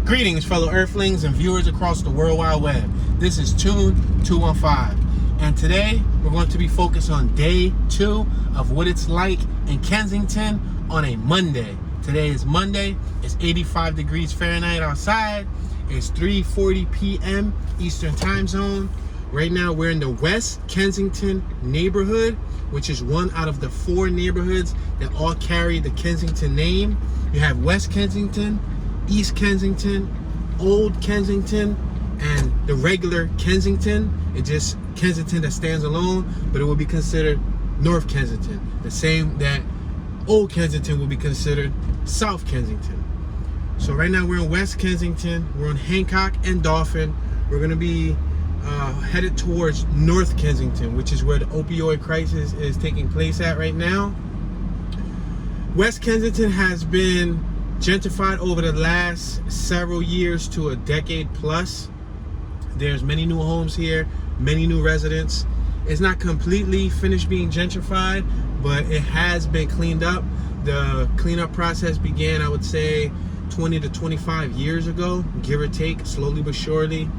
Greetings, fellow Earthlings and viewers across the World Wide Web. This is Tune 215, and today we're going to be focused on day 2 of what it's like in Kensington on a Monday. Today is Monday. It's 85 degrees Fahrenheit outside. It's 3:40 p.m. Eastern Time Zone. Right now we're in the West Kensington neighborhood, which is one out of the 4 neighborhoods that all carry the Kensington name. You have West Kensington, East Kensington, Old Kensington, and the regular Kensington. It's just Kensington that stands alone, but it will be considered North Kensington. The same that Old Kensington will be considered South Kensington. So right now we're in West Kensington. We're on Hancock and Dolphin. We're going to be headed towards North Kensington, which is where the opioid crisis is taking place at right now. West Kensington has been gentrified over the last several years to a decade plus. There's many new homes here, many new residents. It's not completely finished being gentrified, but it has been cleaned up. The cleanup process began, I would say, 20 to 25 years ago, give or take, slowly but surely.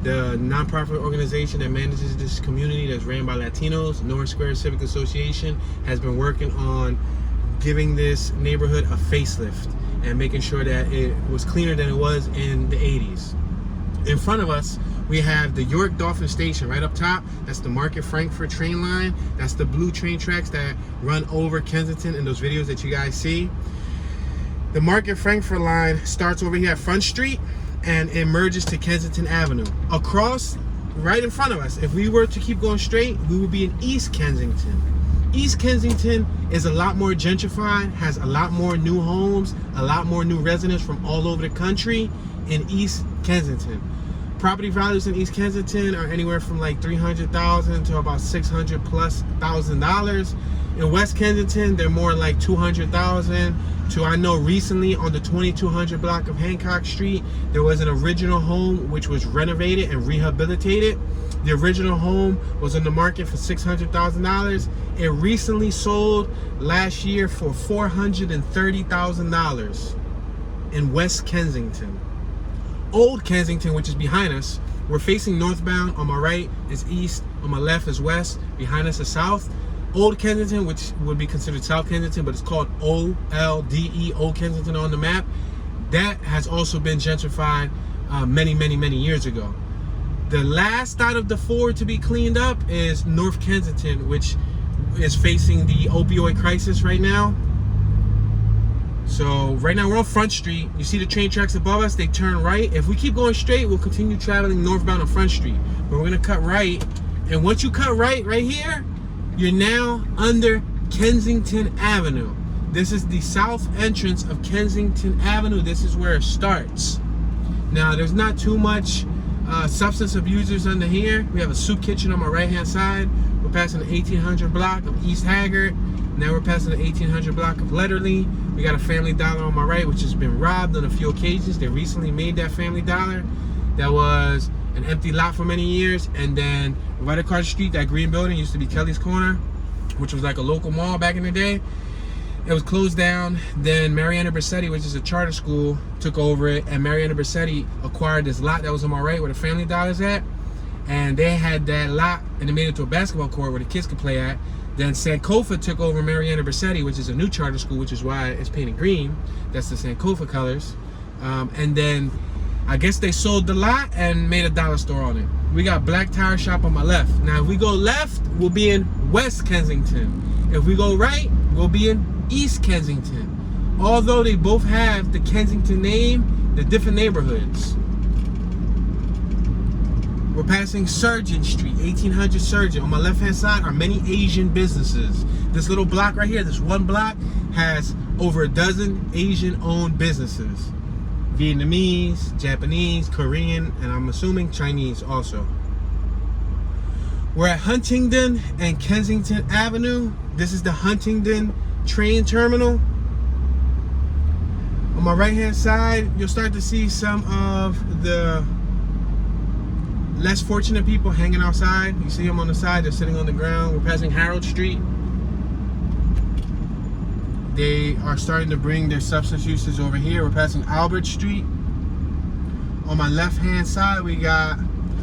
The nonprofit organization that manages this community, that's ran by Latinos, North Square Civic Association, has been working on giving this neighborhood a facelift and making sure that it was cleaner than it was in the 80s. In front of us, we have the York Dolphin Station right up top. That's the Market Frankford train line. That's the blue train tracks that run over Kensington in those videos that you guys see. The Market Frankford line starts over here at Front Street and it merges to Kensington Avenue. Across, right in front of us, if we were to keep going straight, we would be in East Kensington. East Kensington is a lot more gentrified, has a lot more new homes, a lot more new residents from all over the country in East Kensington. Property values in East Kensington are anywhere from like $300,000 to about $600,000+. In West Kensington, they're more like $200,000 to, I know recently on the 2200 block of Hancock Street, there was an original home which was renovated and rehabilitated. The original home was on the market for $600,000. It recently sold last year for $430,000 in West Kensington. Old Kensington, which is behind us, we're facing northbound. On my right is east, on my left is west, behind us is south. Old Kensington, which would be considered South Kensington, but it's called OLDE, Old Kensington on the map. That has also been gentrified many years ago. The last out of the 4 to be cleaned up is North Kensington, which is facing the opioid crisis right now. So right now we're on Front Street. You see the train tracks above us, they turn right. If we keep going straight, we'll continue traveling northbound on Front Street. But we're gonna cut right. And once you cut right here, you're now under Kensington Avenue. This is the south entrance of Kensington Avenue. This is where it starts. Now there's not too much substance abusers under here. We have a soup kitchen on my right hand side. We're passing the 1800 block of East Haggard. Now we're passing the 1800 block of Letterly. We got a Family Dollar on my right, which has been robbed on a few occasions. They recently made that Family Dollar. That was an empty lot for many years. And then right across the street, that green building used to be Kelly's Corner, which was like a local mall back in the day. It was closed down. Then Mariana Bersetti, which is a charter school, took over it, and Mariana Bersetti acquired this lot that was on my right where the Family Dollar's at. And they had that lot and they made it to a basketball court where the kids could play at. Then Sankofa took over Mariana Bersetti, which is a new charter school, which is why it's painted green. That's the Sankofa colors. And then I guess they sold the lot and made a dollar store on it. We got Black Tire Shop on my left. Now if we go left, we'll be in West Kensington. If we go right, we'll be in East Kensington. Although they both have the Kensington name, they're different neighborhoods. We're passing Surgeon Street, 1800 Surgeon. On my left hand side are many Asian businesses. This little block right here, this one block, has over a dozen Asian owned businesses. Vietnamese, Japanese, Korean, and I'm assuming Chinese also. We're at Huntington and Kensington Avenue. This is the Huntington train terminal. On my right hand side, you'll start to see some of the less fortunate people hanging outside. You see them on the side, they're sitting on the ground. We're passing Harold Street. They are starting to bring their substance uses over here. We're passing Albert Street. On my left-hand side, we got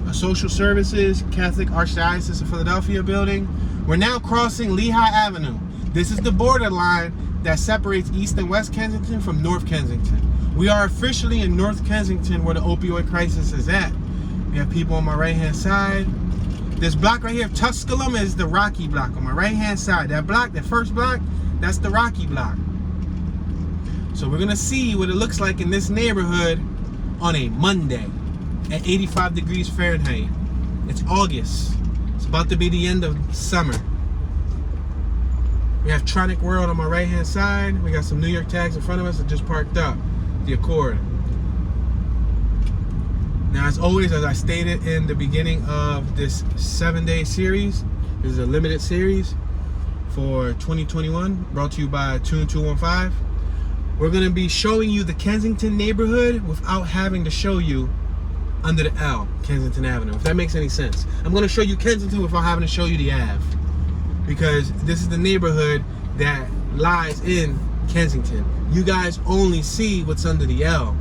a social services Catholic Archdiocese of Philadelphia building. We're now crossing Lehigh Avenue. This is the borderline that separates East and West Kensington from North Kensington. We are officially in North Kensington, where the opioid crisis is at. We have people on my right-hand side. This block right here, Tusculum, is the Rocky block on my right-hand side. That block, that first block, that's the Rocky block. So we're gonna see what it looks like in this neighborhood on a Monday at 85 degrees Fahrenheit. It's August. It's about to be the end of summer. We have Tronic World on my right-hand side. We got some New York tags in front of us that just parked up. The Accord. Now, as always, as I stated in the beginning of this 7-day series, this is a limited series for 2021, brought to you by Tune 215. We're going to be showing you the Kensington neighborhood without having to show you under the L, Kensington Avenue, if that makes any sense. I'm going to show you Kensington without having to show you the Ave, because this is the neighborhood that lies in Kensington. You guys only see what's under the L,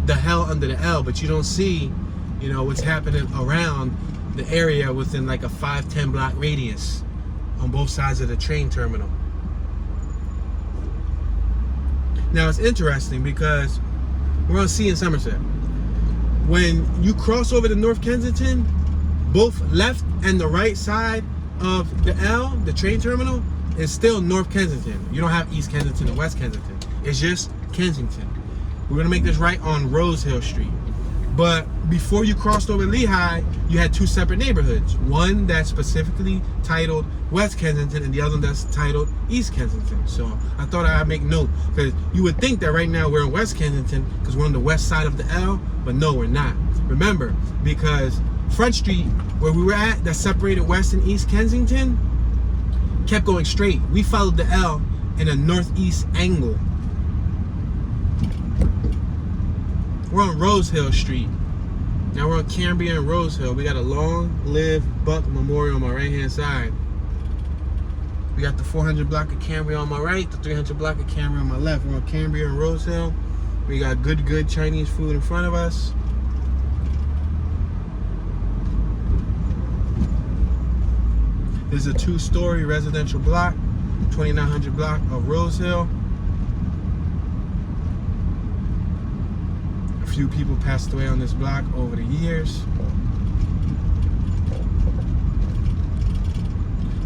the hell under the L, but you don't see, you know, what's happening around the area within like a 5-10 block radius on both sides of the train terminal. Now, it's interesting because we're going to see in Somerset, when you cross over to North Kensington, both left and the right side of the L, the train terminal, is still North Kensington. You don't have East Kensington and West Kensington. It's just Kensington. We're gonna make this right on Rose Hill Street. But before you crossed over Lehigh, you had two separate neighborhoods. One that's specifically titled West Kensington and the other one that's titled East Kensington. So I thought I'd make note, because you would think that right now we're in West Kensington because we're on the west side of the L, but no, we're not. Remember, because Front Street, where we were at, that separated West and East Kensington, kept going straight. We followed the L in a northeast angle. We're on Rose Hill Street. Now we're on Cambria and Rose Hill. We got a Long Live Buck Memorial on my right-hand side. We got the 400 block of Cambria on my right, the 300 block of Cambria on my left. We're on Cambria and Rose Hill. We got good Chinese food in front of us. This is a 2-story residential block, 2900 block of Rose Hill. A few people passed away on this block over the years.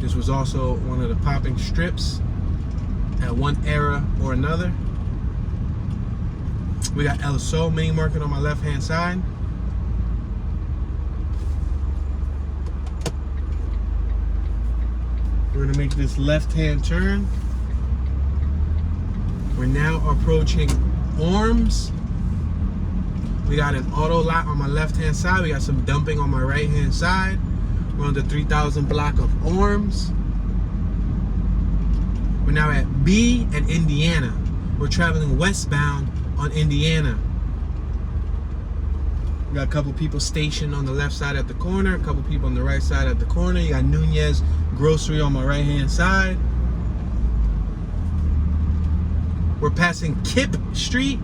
This was also one of the popping strips at one era or another. We got El Sol Main Market on my left-hand side. We're gonna make this left-hand turn. We're now approaching Orms. We got an auto lot on my left-hand side. We got some dumping on my right-hand side. We're on the 3000 block of Orms. We're now at B and Indiana. We're traveling westbound on Indiana. We got a couple people stationed on the left side at the corner, a couple people on the right side at the corner. You got Nunez Grocery on my right-hand side. We're passing Kip Street,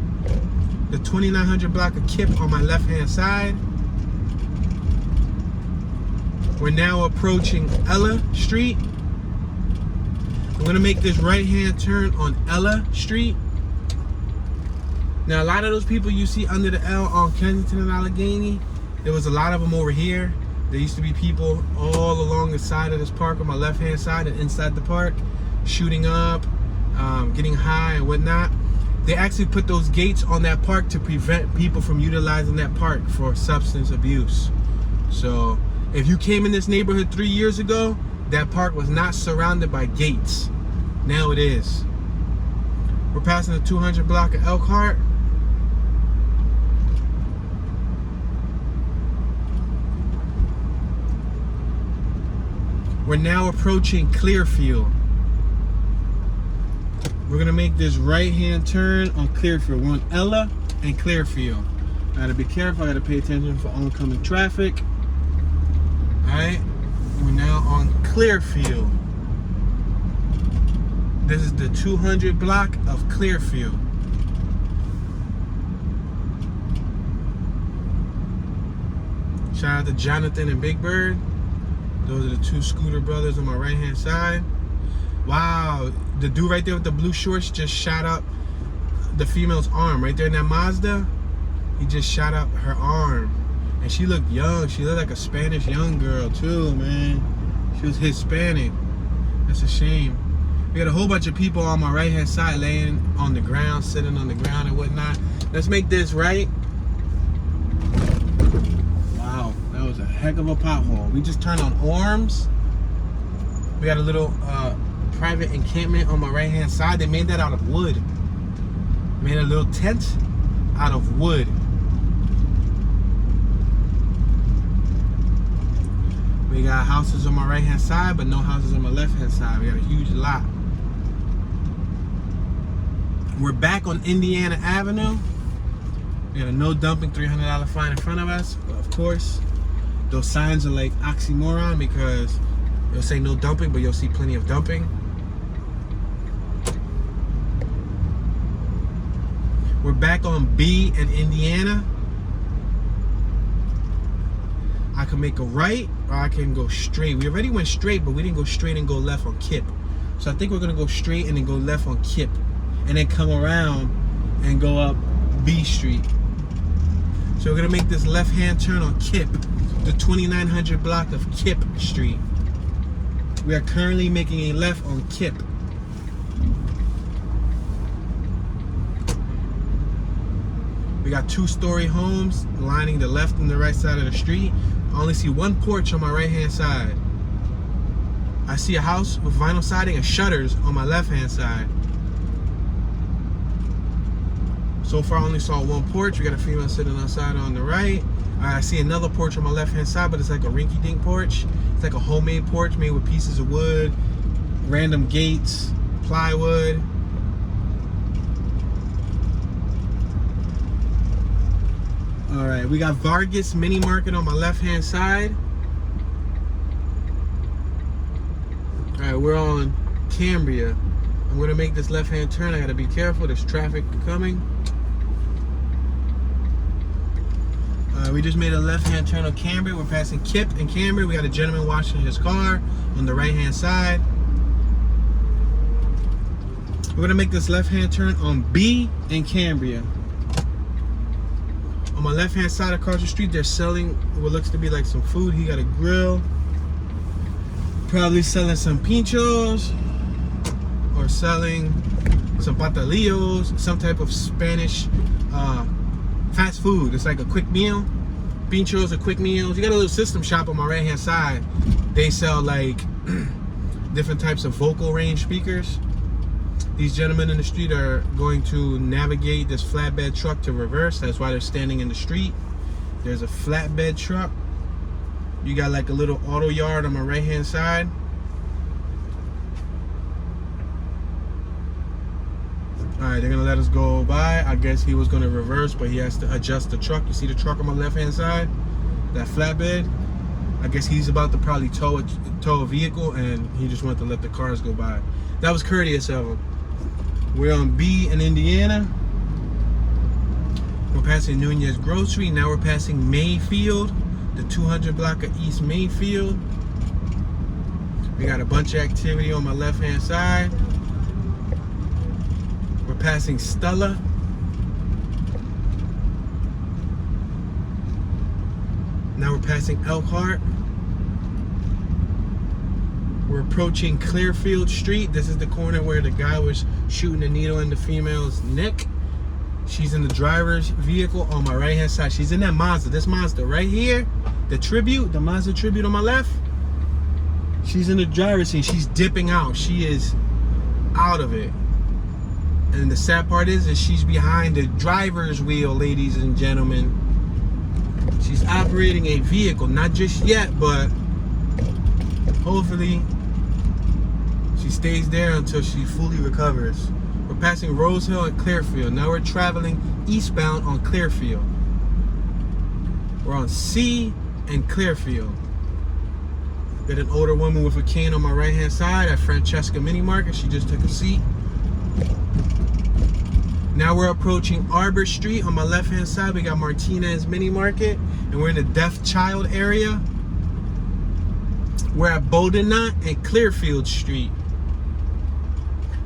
the 2900 block of Kip on my left-hand side. We're now approaching Ella Street. I'm gonna make this right-hand turn on Ella Street. Now, a lot of those people you see under the L on Kensington and Allegheny, there was a lot of them over here. There used to be people all along the side of this park on my left-hand side and inside the park, shooting up, getting high and whatnot. They actually put those gates on that park to prevent people from utilizing that park for substance abuse. So if you came in this neighborhood 3 years ago, that park was not surrounded by gates. Now it is. We're passing the 200 block of Elkhart. We're now approaching Clearfield. We're gonna make this right-hand turn on Clearfield. We're on Ella and Clearfield. I gotta be careful, I gotta pay attention for oncoming traffic. Alright, we're now on Clearfield. This is the 200 block of Clearfield. Shout out to Jonathan and Big Bird. Those are the two Scooter brothers on my right hand side. Wow, the dude right there with the blue shorts just shot up the female's arm right there in that Mazda. He just shot up her arm, and she looked young. She looked like a Spanish young girl too, man. She was Hispanic. That's a shame. We got a whole bunch of people on my right hand side laying on the ground, sitting on the ground and whatnot. Let's make this right. Wow, that was a heck of a pothole. We just turned on arms. We got a little private encampment on my right hand side. They made that out of wood. Made a little tent out of wood. We got houses on my right hand side, but no houses on my left hand side. We got a huge lot. We're back on Indiana Avenue. We got a no dumping $300 fine in front of us. But of course, those signs are like oxymoron because you'll say no dumping, but you'll see plenty of dumping. We're back on B in Indiana. I can make a right or I can go straight. We already went straight, but we didn't go straight and go left on Kip. So I think we're gonna go straight and then go left on Kip, and then come around and go up B Street. So we're gonna make this left-hand turn on Kip, the 2900 block of Kip Street. We are currently making a left on Kip. We got two-story homes lining the left and the right side of the street. I only see one porch on my right-hand side. I see a house with vinyl siding and shutters on my left-hand side. So far, I only saw one porch. We got a female sitting outside on the right. I see another porch on my left-hand side, but it's like a rinky-dink porch. It's like a homemade porch made with pieces of wood, random gates, plywood. All right, we got Vargas Mini Market on my left-hand side. All right, we're on Cambria. I'm gonna make this left-hand turn. I gotta be careful, there's traffic coming. We just made a left-hand turn on Cambria. We're passing Kip and Cambria. We got a gentleman washing his car on the right-hand side. We're gonna make this left-hand turn on B in Cambria. On my left-hand side across the street, they're selling what looks to be like some food. He got a grill. Probably selling some pinchos or selling some patalillos, some type of Spanish fast food. It's like a quick meal. Pinchos are quick meals. You got a little system shop on my right-hand side. They sell like different types of vocal range speakers. These gentlemen in the street are going to navigate this flatbed truck to reverse. That's why they're standing in the street. There's a flatbed truck. You got like a little auto yard on my right-hand side. All right, they're gonna let us go by. I guess he was gonna reverse, but he has to adjust the truck. You see the truck on my left-hand side? That flatbed? I guess he's about to probably tow a vehicle, and he just wanted to let the cars go by. That was courteous of him. We're on B in Indiana. We're passing Nunez Grocery. Now we're passing Mayfield, the 200 block of East Mayfield. We got a bunch of activity on my left-hand side. We're passing Stella. Now we're passing Elkhart. We're approaching Clearfield Street. This is the corner where the guy was shooting a needle in the female's neck. She's in the driver's vehicle on my right-hand side. She's in that Mazda. This Mazda right here, the Tribute, the Mazda Tribute on my left. She's in the driver's seat. She's dipping out. She is out of it. And the sad part is she's behind the driver's wheel, ladies and gentlemen. She's operating a vehicle, not just yet, but hopefully she stays there until she fully recovers. We're passing Rose Hill and Clearfield. Now we're traveling eastbound on Clearfield. We're on C and Clearfield. Got an older woman with a cane on my right-hand side at Francesca Mini Market. She just took a seat. Now we're approaching Arbor Street. On my left-hand side, we got Martinez Mini Market, and we're in the Deaf Child area. We're at Boldonot and Clearfield Street.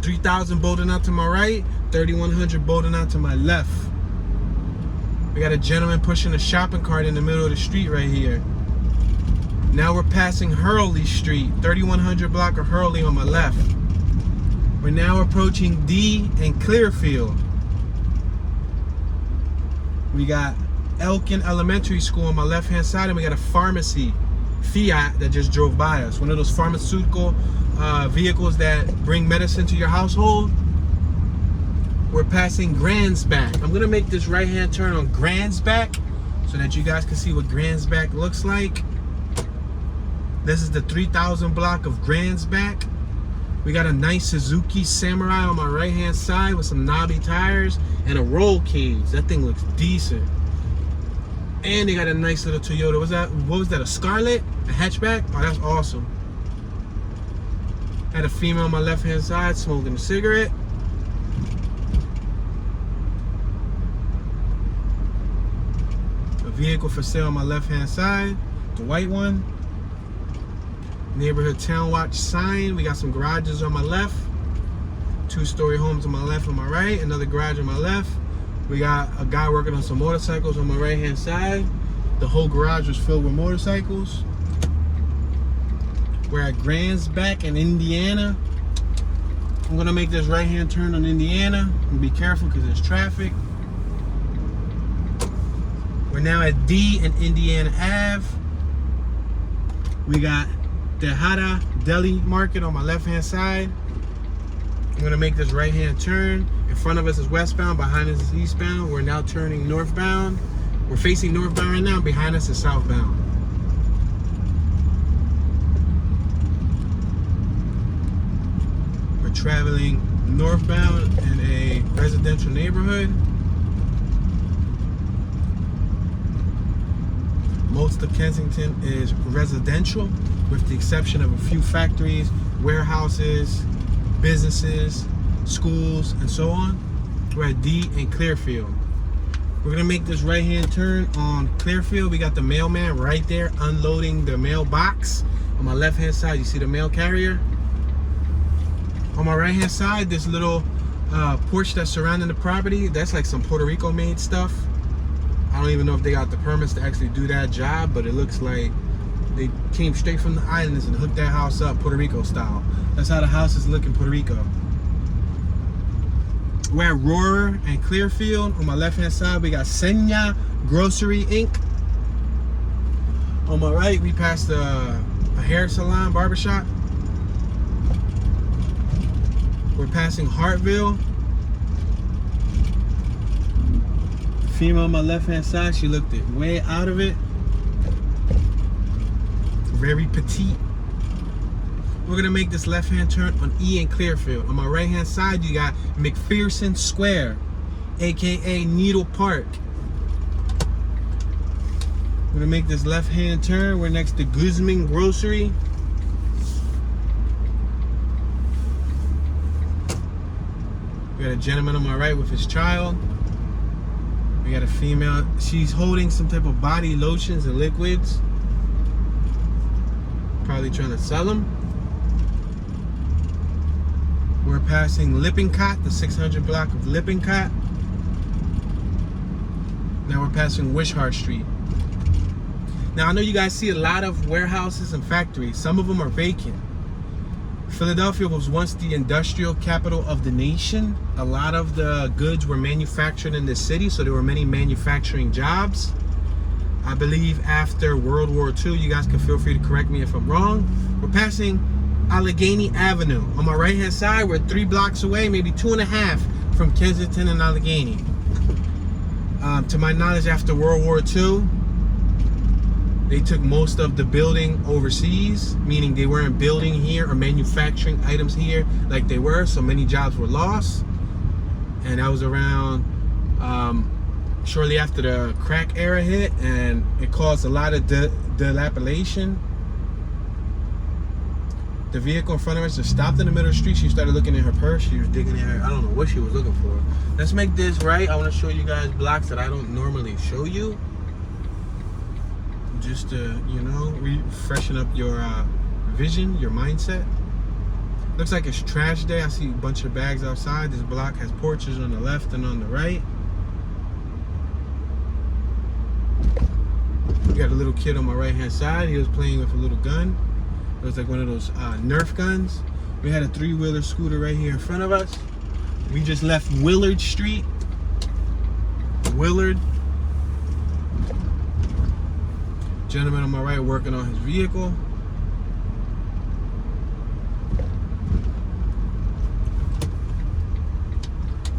3000 Boldonot to my right, 3100 Boldonot to my left. We got a gentleman pushing a shopping cart in the middle of the street right here. Now we're passing Hurley Street, 3100 block of Hurley on my left. We're now approaching D and Clearfield. We got Elkin Elementary School on my left-hand side, and we got a pharmacy, Fiat, that just drove by us. One of those pharmaceutical vehicles that bring medicine to your household. We're passing Grandsback. I'm gonna make this right-hand turn on Grandsback so that you guys can see what Grandsback looks like. This is the 3000 block of Grandsback. We got a nice Suzuki Samurai on my right-hand side with some knobby tires and a roll cage. That thing looks decent. And they got a nice little Toyota. What was that? A Scarlet? A hatchback? Oh, that's awesome. Had a female on my left-hand side smoking a cigarette. A vehicle for sale on my left-hand side, the white one. Neighborhood Town Watch sign. We got some garages on my left. 2-story homes on my left and my right. Another garage on my left. We got a guy working on some motorcycles on my right-hand side. The whole garage was filled with motorcycles. We're at Grandsback in Indiana. I'm gonna make this right-hand turn on Indiana. And be careful because there's traffic. We're now at D and Indiana Ave. We got Tejada Deli Market on my left-hand side. I'm gonna make this right-hand turn. In front of us is westbound, behind us is eastbound. We're now turning northbound. We're facing northbound right now, behind us is southbound. We're traveling northbound in a residential neighborhood. Most of Kensington is residential, with the exception of a few factories, warehouses, businesses, schools, and so on. We're at D and Clearfield. We're gonna make this right-hand turn on Clearfield. We got the mailman right there unloading the mailbox. On my left-hand side, you see the mail carrier. On my right-hand side, this little porch that's surrounding the property, that's like some Puerto Rico made stuff. I don't even know if they got the permits to actually do that job, but it looks like they came straight from the islands and hooked that house up Puerto Rico style. That's how the house is looking Puerto Rico. We're at Rohrer and Clearfield. On my left-hand side, we got Senya Grocery Inc. On my right, we passed a hair salon, barbershop. We're passing Hartville. Female on my left-hand side, she looked it way out of it. Very petite. We're gonna make this left-hand turn on E and Clearfield. On my right-hand side, you got McPherson Square, aka Needle Park. We're gonna make this left-hand turn. We're next to Guzman Grocery. We got a gentleman on my right with his child. We got a female. She's holding some type of body lotions and liquids. Probably trying to sell them. We're passing Lippincott, the 600 block of Lippincott. Now we're passing Wishart Street. Now I know you guys see a lot of warehouses and factories. Some of them are vacant. Philadelphia was once the industrial capital of the nation. A lot of the goods were manufactured in this city, so there were many manufacturing jobs. I believe after World War II, you guys can feel free to correct me if I'm wrong. We're passing Allegheny Avenue. On my right-hand side, we're 3 blocks away, maybe 2.5 from Kensington and Allegheny. To my knowledge, after World War II, they took most of the building overseas, meaning they weren't building here or manufacturing items here like they were, so many jobs were lost. And that was around shortly after the crack era hit, and it caused a lot of dilapidation. The vehicle in front of us just stopped in the middle of the street. She started looking in her purse. She was digging in her, I don't know what she was looking for. Let's make this right. I want to show you guys blocks that I don't normally show you. Just to, you know, freshen up your vision, your mindset. Looks like it's trash day. I see a bunch of bags outside. This block has porches on the left and on the right. We got a little kid on my right hand side. He was playing with a little gun. It was like one of those Nerf guns. We had a 3-wheeler scooter right here in front of us. We just left Willard Street. Willard. Gentleman on my right working on his vehicle.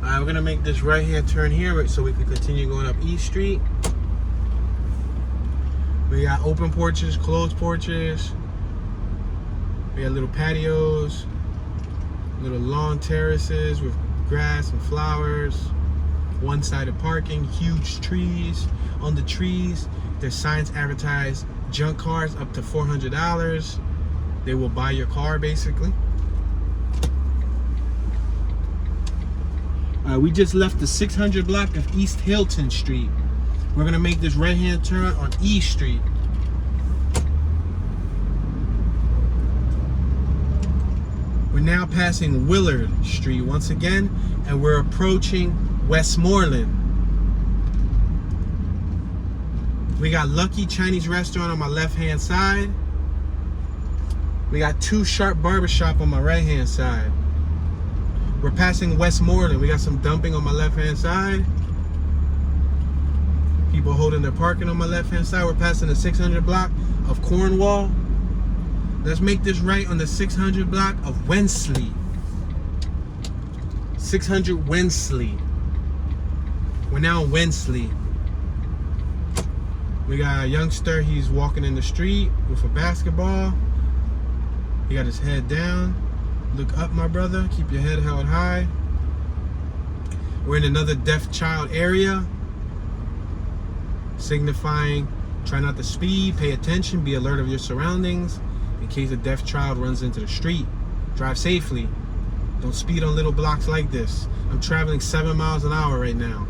Alright, we're gonna make this right hand turn here so we can continue going up East Street. We got open porches, closed porches. We got little patios, little lawn terraces with grass and flowers, one-sided parking, huge trees. On the trees, there's signs advertise junk cars up to $400. They will buy your car, basically. We just left the 600 block of East Hilton Street. We're gonna make this right-hand turn on East Street. We're now passing Willard Street once again, and we're approaching Westmoreland. We got Lucky Chinese Restaurant on my left-hand side. We got 2 Sharp Barbershop on my right-hand side. We're passing Westmoreland. We got some dumping on my left-hand side. People holding their parking on my left-hand side. We're passing the 600 block of Cornwall. Let's make this right on the 600 block of Wensley. 600 Wensley. We're now in Wensley. We got a youngster. He's walking in the street with a basketball. He got his head down. Look up, my brother. Keep your head held high. We're in another deaf child area, signifying try not to speed, pay attention, be alert of your surroundings. In case a deaf child runs into the street, drive safely. Don't speed on little blocks like this. I'm traveling 7 miles an hour right now.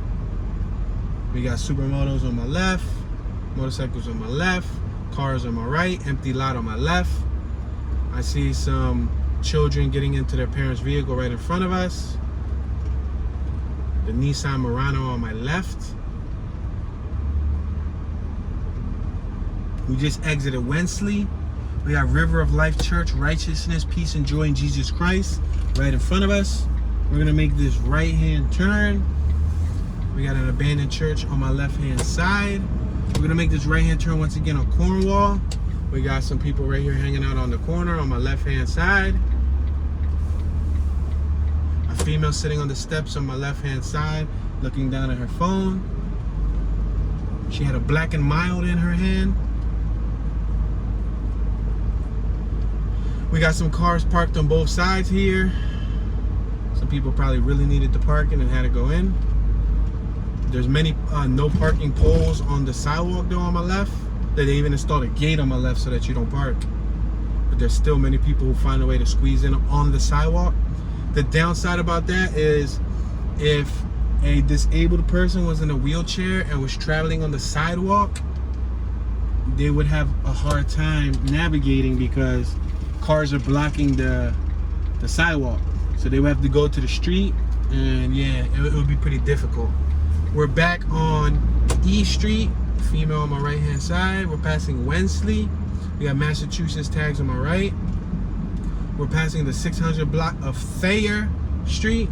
We got supermotos on my left, motorcycles on my left, cars on my right, empty lot on my left. I see some children getting into their parents' vehicle right in front of us. The Nissan Murano on my left. We just exited Wensley. We got River of Life Church, righteousness, peace, and joy in Jesus Christ right in front of us. We're gonna make this right-hand turn. We got an abandoned church on my left-hand side. We're gonna make this right-hand turn once again on Cornwall. We got some people right here hanging out on the corner on my left-hand side. A female sitting on the steps on my left-hand side, looking down at her phone. She had a Black and Mild in her hand. We got some cars parked on both sides here. Some people probably really needed to park in and had to go in. There's many no parking poles on the sidewalk though on my left. They even installed a gate on my left so that you don't park. But there's still many people who find a way to squeeze in on the sidewalk. The downside about that is if a disabled person was in a wheelchair and was traveling on the sidewalk, they would have a hard time navigating because cars are blocking the sidewalk. So they would have to go to the street, and yeah, it would be pretty difficult. We're back on E Street, female on my right hand side. We're passing Wensley. We got Massachusetts tags on my right. We're passing the 600 block of Thayer Street.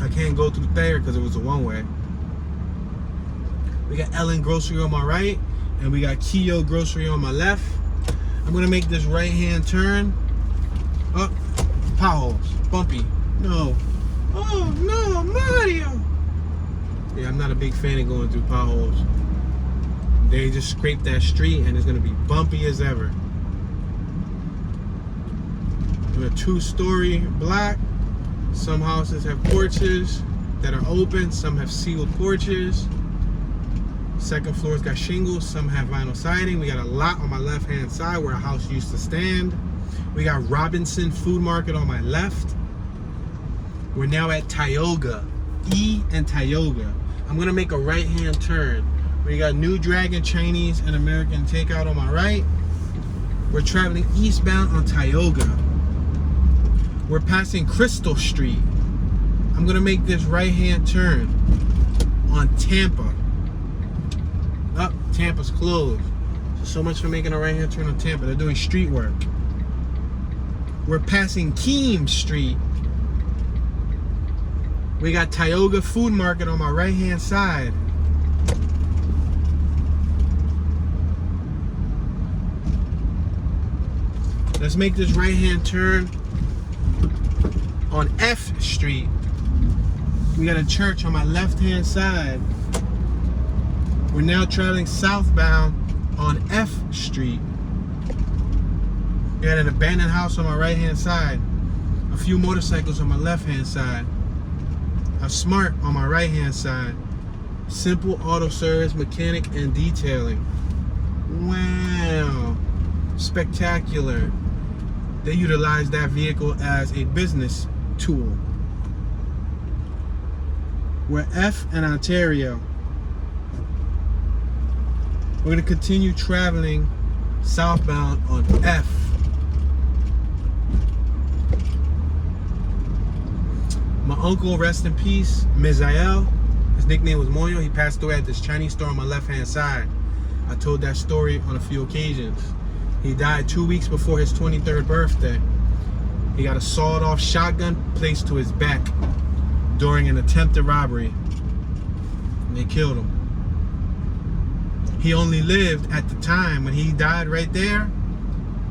I can't go through Thayer because it was a one-way. We got Ellen Grocery on my right, and we got Keogh Grocery on my left. I'm gonna make this right-hand turn. Oh, potholes, bumpy. No. Oh no, Mario. Yeah, I'm not a big fan of going through potholes. They just scrape that street and it's gonna be bumpy as ever. We're a 2-story block. Some houses have porches that are open, some have sealed porches. Second floor's got shingles, some have vinyl siding. We got a lot on my left-hand side where a house used to stand. We got Robinson Food Market on my left. We're now at Tioga, E and Tioga. I'm gonna make a right-hand turn. We got New Dragon Chinese and American Takeout on my right. We're traveling eastbound on Tioga. We're passing Crystal Street. I'm gonna make this right-hand turn on Tampa. Oh, Tampa's closed. So much for making a right-hand turn on Tampa. They're doing street work. We're passing Keene Street. We got Tioga Food Market on my right-hand side. Let's make this right-hand turn on F Street. We got a church on my left-hand side. We're now traveling southbound on F Street. We got an abandoned house on my right-hand side. A few motorcycles on my left-hand side. A Smart on my right-hand side. Simple auto service, mechanic, and detailing. Wow. Spectacular. They utilize that vehicle as a business tool. We're F and Ontario. We're going to continue traveling southbound on F. My uncle, rest in peace, Mizael, his nickname was Moyo. He passed away at this Chinese store on my left-hand side. I told that story on a few occasions. He died 2 weeks before his 23rd birthday. He got a sawed-off shotgun placed to his back during an attempted robbery. And they killed him. He only lived at the time when he died right there.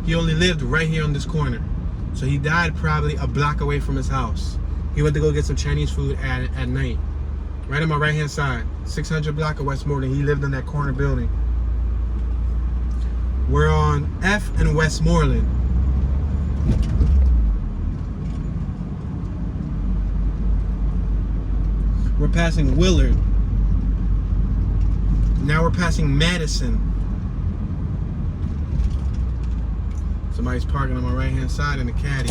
He only lived right here on this corner. So he died probably a block away from his house. He went to go get some Chinese food at night. Right on my right-hand side. 600 block of Westmoreland. He lived in that corner building. We're on F and Westmoreland. We're passing Willard. Now we're passing Madison. Somebody's parking on my right-hand side in the caddy.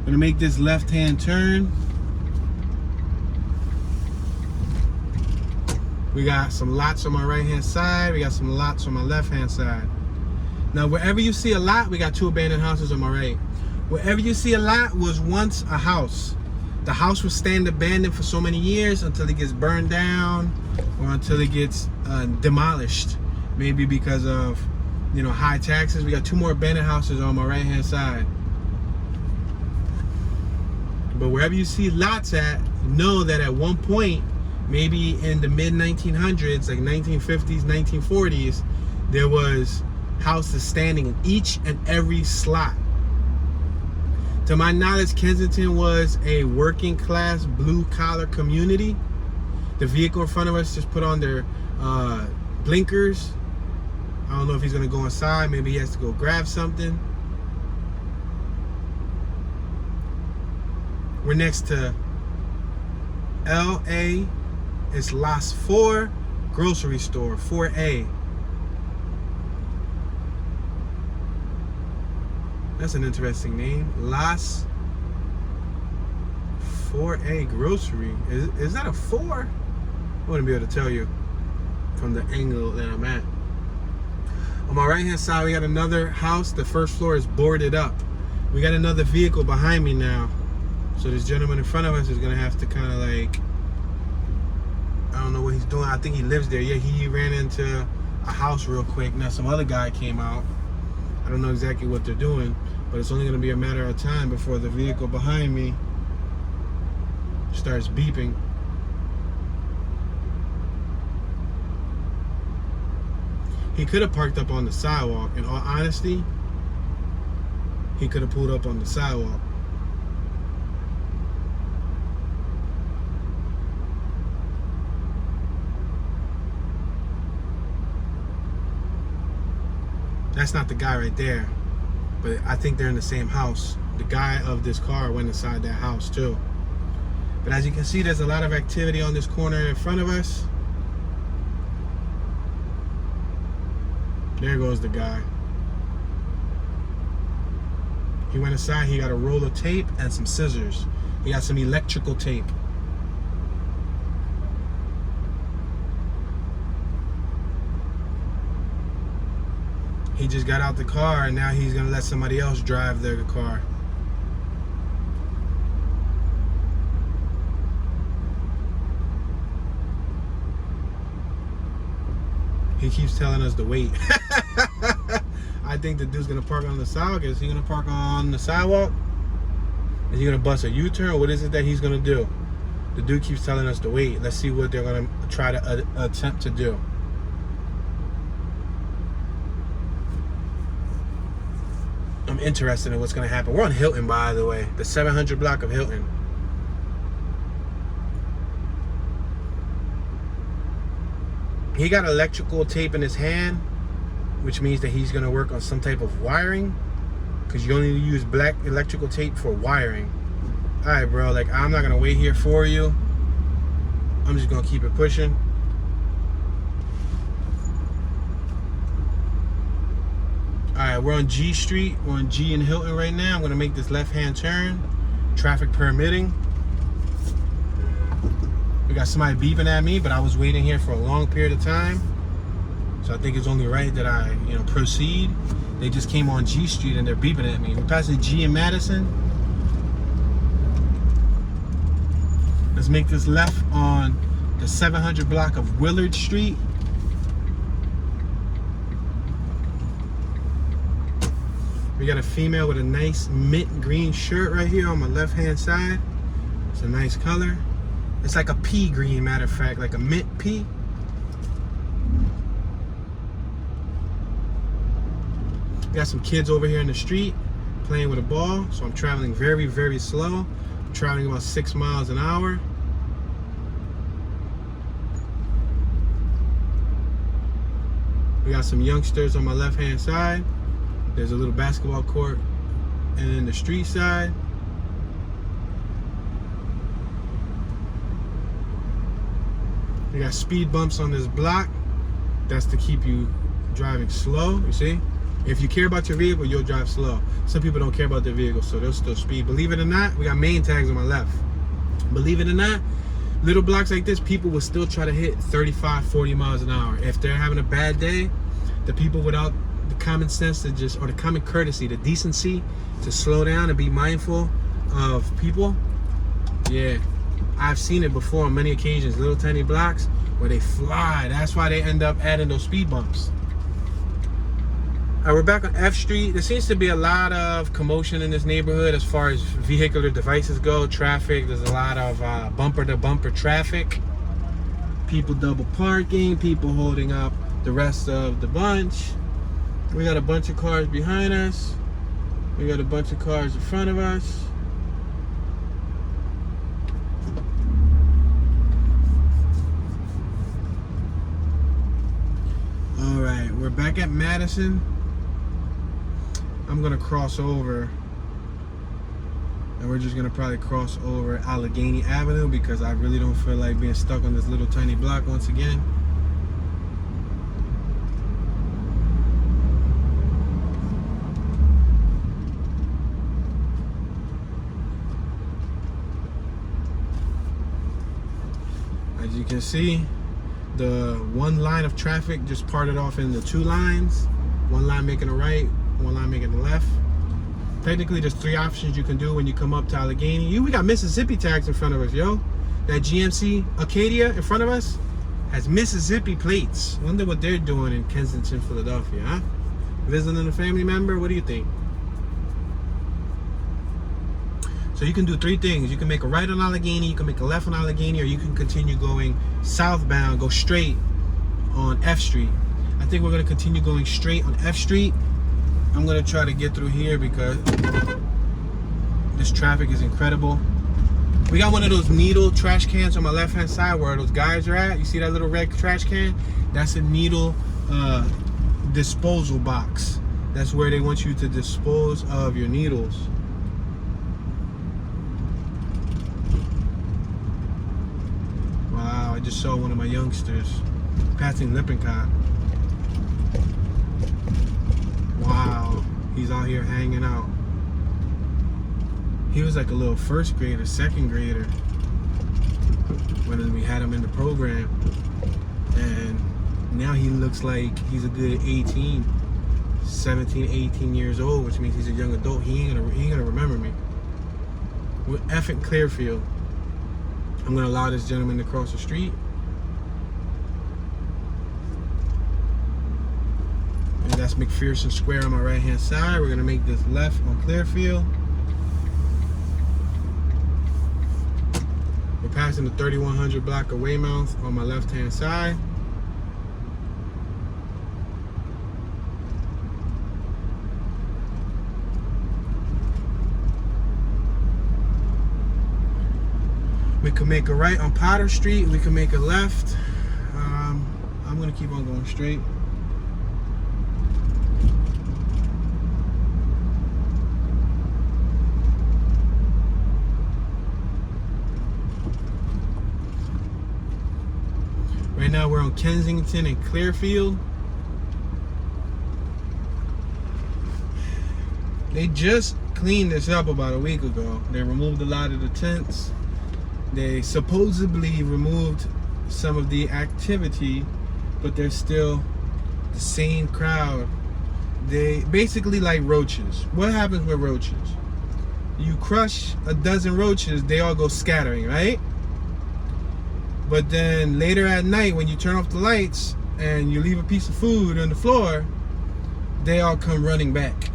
Gonna make this left-hand turn. We got some lots on my right-hand side. We got some lots on my left-hand side. Now, wherever you see a lot, we got two abandoned houses on my right. Wherever you see a lot was once a house. The house will stand abandoned for so many years until it gets burned down or until it gets demolished. Maybe because of, high taxes. We got two more abandoned houses on my right-hand side. But wherever you see lots at, know that at one point, maybe in the mid-1900s, like 1950s, 1940s, there was houses standing in each and every slot. To my knowledge, Kensington was a working class, blue collar community. The vehicle in front of us just put on their blinkers. I don't know if he's gonna go inside. Maybe he has to go grab something. We're next to LA. It's Las 4 grocery store, 4A. That's an interesting name. Las 4A grocery. Is that a 4? I wouldn't be able to tell you from the angle that I'm at. On my right hand side, we got another house. The first floor is boarded up. We got another vehicle behind me now. So this gentleman in front of us is gonna have to kind of like, I don't know what he's doing. I think he lives there. Yeah, he ran into a house real quick. Now some other guy came out. I don't know exactly what they're doing, but it's only gonna be a matter of time before the vehicle behind me starts beeping. He could have parked up on the sidewalk. In all honesty, he could have pulled up on the sidewalk. That's not the guy right there, but I think they're in the same house. The guy of this car went inside that house too. But as you can see, there's a lot of activity on this corner in front of us. There goes the guy. He went inside, he got a roll of tape and some scissors. He got some electrical tape. He just got out the car and now he's gonna let somebody else drive the car. He keeps telling us to wait. I think the dude's gonna park on the sidewalk. Is he gonna park on the sidewalk? Is he gonna bust a U-turn? What is it that he's gonna do? The dude keeps telling us to wait. Let's see what they're gonna try to attempt to do. I'm interested in what's gonna happen. We're on Hilton, by the way, the 700 block of Hilton. He got electrical tape in his hand, which means that he's gonna work on some type of wiring, because you only use black electrical tape for wiring. All right, bro, like, I'm not gonna wait here for you. I'm just gonna keep it pushing. All right, we're on G Street. We're on G in Hilton right now. I'm gonna make this left-hand turn, traffic permitting. We got somebody beeping at me, but I was waiting here for a long period of time. So I think it's only right that I, proceed. They just came on G Street and they're beeping at me. We're passing G in Madison. Let's make this left on the 700 block of Willard Street. We got a female with a nice mint green shirt right here on my left-hand side. It's a nice color. It's like a pea green, matter of fact, like a mint pea. Got some kids over here in the street playing with a ball. So I'm traveling very, very slow. I'm traveling about 6 miles an hour. We got some youngsters on my left-hand side. There's a little basketball court. And then the street side. We got speed bumps on this block. That's to keep you driving slow, you see? If you care about your vehicle, you'll drive slow. Some people don't care about their vehicle, so they'll still speed. Believe it or not, we got main tags on my left. Believe it or not, little blocks like this, people will still try to hit 35, 40 miles an hour. If they're having a bad day, the people without the common sense to just, or the common courtesy, the decency to slow down and be mindful of people, yeah. I've seen it before on many occasions, little tiny blocks where they fly. That's why they end up adding those speed bumps. All right, we're back on F Street. There seems to be a lot of commotion in this neighborhood as far as vehicular devices go, traffic. There's a lot of bumper-to-bumper traffic. People double parking, people holding up the rest of the bunch. We got a bunch of cars behind us. We got a bunch of cars in front of us. All right, we're back at Madison. I'm gonna cross over and we're just gonna probably cross over Allegheny Avenue because I really don't feel like being stuck on this little tiny block once again. As you can see, the one line of traffic just parted off into 2 lines. One line making a right, one line making a left. Technically, there's 3 options you can do when you come up to Allegheny. We got Mississippi tags in front of us, yo. That GMC Acadia in front of us has Mississippi plates. Wonder what they're doing in Kensington, Philadelphia, huh? Visiting a family member? What do you think? So you can do 3 things. You can make a right on Allegheny, you can make a left on Allegheny, or you can continue going southbound, go straight on F Street. I think we're gonna continue going straight on F Street. I'm gonna try to get through here because this traffic is incredible. We got one of those needle trash cans on my left-hand side where those guys are at. You see that little red trash can? That's a needle disposal box. That's where they want you to dispose of your needles. just saw one of my youngsters passing Lippincott. Wow, he's out here hanging out. He was like a little first grader, second grader when we had him in the program, and now he looks like he's a good 17, 18 years old, which means he's a young adult. He ain't gonna remember me. We're effing Clearfield. I'm gonna allow this gentleman to cross the street. And that's McPherson Square on my right hand side. We're gonna make this left on Clearfield. We're passing the 3100 block of Weymouth on my left hand side. We can make a right on Potter Street. We can make a left. I'm gonna keep on going straight. Right now we're on Kensington and Clearfield. They just cleaned this up about a week ago. They removed a lot of the tents. They supposedly removed some of the activity, but there's still the same crowd. They basically like roaches. What happens with roaches? You crush a dozen roaches, they all go scattering, right? But then later at night, when you turn off the lights and you leave a piece of food on the floor, they all come running back.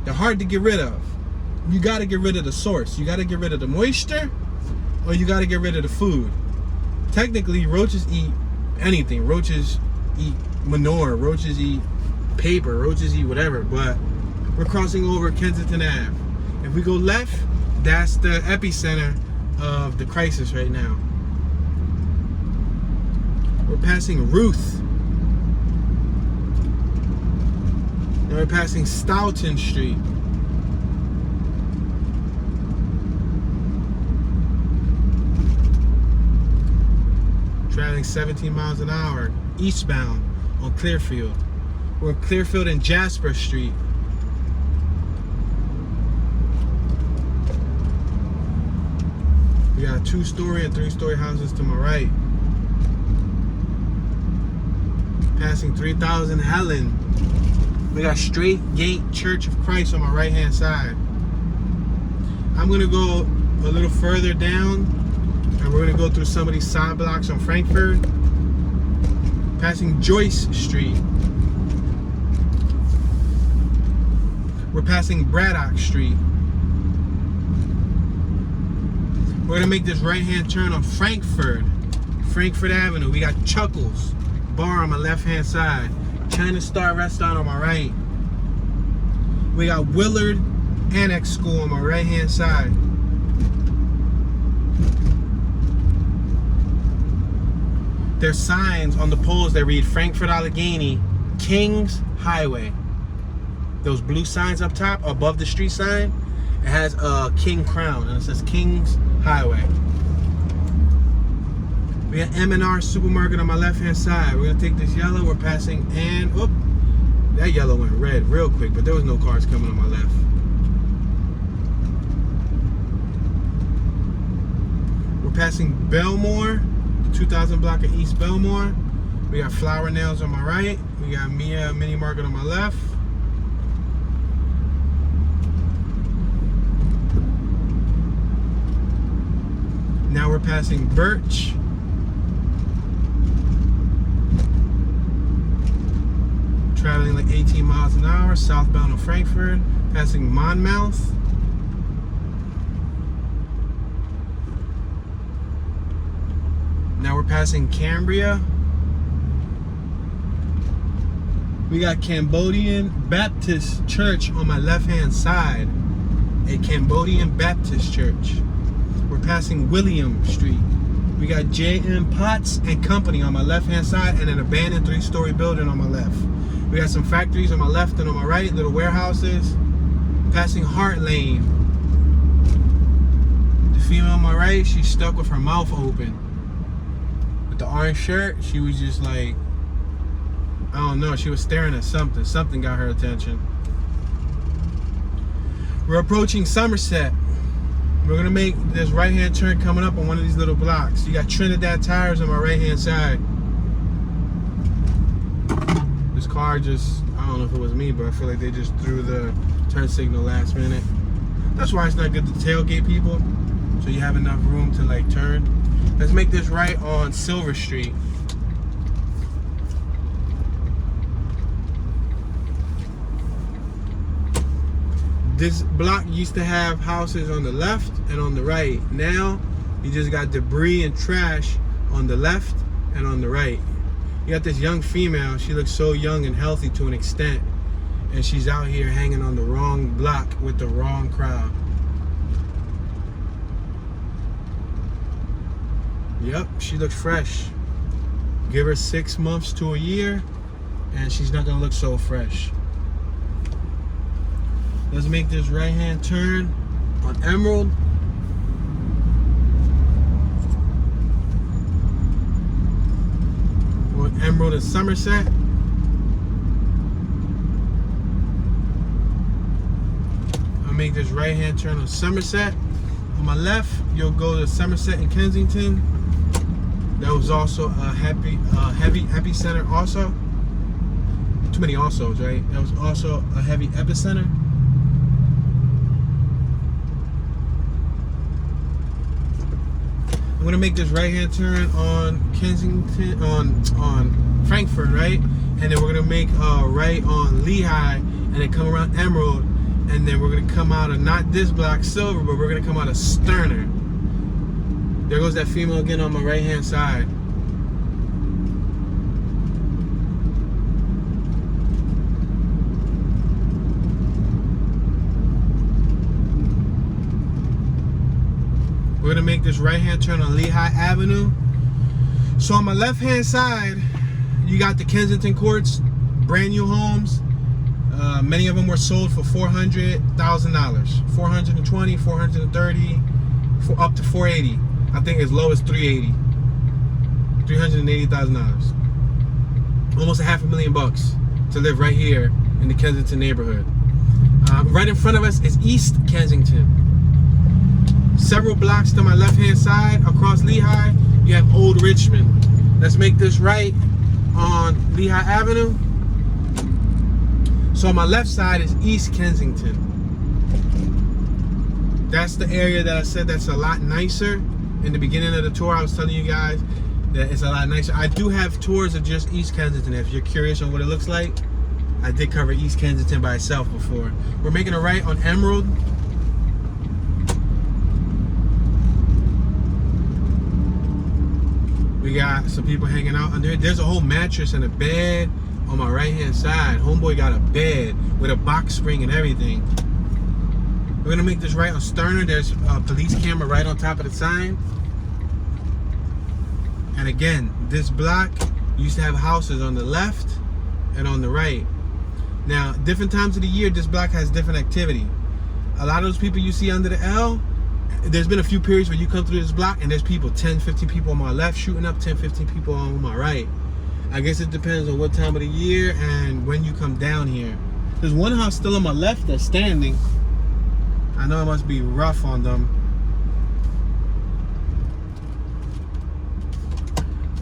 They're hard to get rid of. You got to get rid of the source. You got to get rid of the moisture, or you got to get rid of the food. Technically, roaches eat anything. Roaches eat manure. Roaches eat paper. Roaches eat whatever. But we're crossing over Kensington Ave. If we go left, that's the epicenter of the crisis right now. We're passing Ruth. Now we're passing Stoughton Street. Traveling 17 miles an hour, eastbound on Clearfield. We're in Clearfield and Jasper Street. We got 2-story and 3-story houses to my right. Passing 3000 Helen. We got Straight Gate Church of Christ on my right hand side. I'm gonna go a little further down, and we're gonna go through some of these side blocks on Frankford. Passing Joyce Street. We're passing Braddock Street. We're gonna make this right hand turn on Frankford Avenue. We got Chuckles Bar on my left hand side, China Star Restaurant on my right. We got Willard Annex School on my right hand side. There's signs on the poles that read Frankfurt Allegheny Kings Highway. Those blue signs up top above the street sign, it has a king crown and it says Kings Highway. We got M&R Supermarket on my left hand side. We're gonna take this yellow, we're passing, and oop, that yellow went red real quick, but there was no cars coming on my left. We're passing Belmore, the 2000 block of East Belmore. We got Flower Nails on my right. We got Mia Mini Market on my left. Now we're passing Birch. Traveling like 18 miles an hour, southbound of Frankfurt, passing Monmouth. Now we're passing Cambria. We got Cambodian Baptist Church on my left-hand side. A Cambodian Baptist Church. We're passing William Street. We got J.M. Potts and Company on my left-hand side and an abandoned 3-story building on my left. We got some factories on my left and on my right, little warehouses. Passing Hart Lane. The female on my right, she's stuck with her mouth open. with the orange shirt. She was just like, I don't know, she was staring at something. Something got her attention. We're approaching Somerset. We're gonna make this right-hand turn coming up on one of these little blocks. You got Trinidad tires on my right-hand side. This car just, I don't know if it was me, but I feel like they just threw the turn signal last minute. That's why it's not good to tailgate people, so you have enough room to like turn. Let's make this right on Silver Street. This block used to have houses on the left and on the right. Now, you just got debris and trash on the left and on the right. You got this young female. She looks so young and healthy to an extent. And she's out here hanging on the wrong block with the wrong crowd. Yep, she looks fresh. Give her 6 months to a year, and she's not gonna look so fresh. Let's make this right-hand turn on Emerald. On Emerald and Somerset. I'll make this right-hand turn on Somerset. On my left, you'll go to Somerset and Kensington. That was also a heavy epicenter also. Too many alsos, right? That was also a heavy epicenter. I'm gonna make this right-hand turn on Kensington, on Frankford, right? And then we're gonna make a right on Lehigh, and then come around Emerald, and then we're gonna come out of not this block, Silver, but we're gonna come out of Sterner. There goes that female again on my right-hand side. We're gonna make this right-hand turn on Lehigh Avenue. So on my left-hand side, you got the Kensington Courts, brand new homes. Many of them were sold for $400,000, $420,000, $430,000, for up to $480,000. I think as low as $380,000, $380,000. Almost $500,000 to live right here in the Kensington neighborhood. Right in front of us is East Kensington. Several blocks to my left-hand side, across Lehigh, you have Old Richmond. Let's make this right on Lehigh Avenue. So on my left side is East Kensington. That's the area that I said that's a lot nicer. In the beginning of the tour, I was telling you guys that it's a lot nicer. I do have tours of just East Kensington. If you're curious on what it looks like, I did cover East Kensington by itself before. We're making a right on Emerald. We got some people hanging out under it. There's a whole mattress and a bed on my right-hand side. Homeboy got a bed with a box spring and everything. We're gonna make this right on Sterner. There's a police camera right on top of the sign. And again, this block used to have houses on the left and on the right. Now, different times of the year, this block has different activity. A lot of those people you see under the L, there's been a few periods where you come through this block and there's people, 10, 15 people on my left shooting up, 10, 15 people on my right. I guess it depends on what time of the year and when you come down here. There's one house still on my left that's standing. I know it must be rough on them.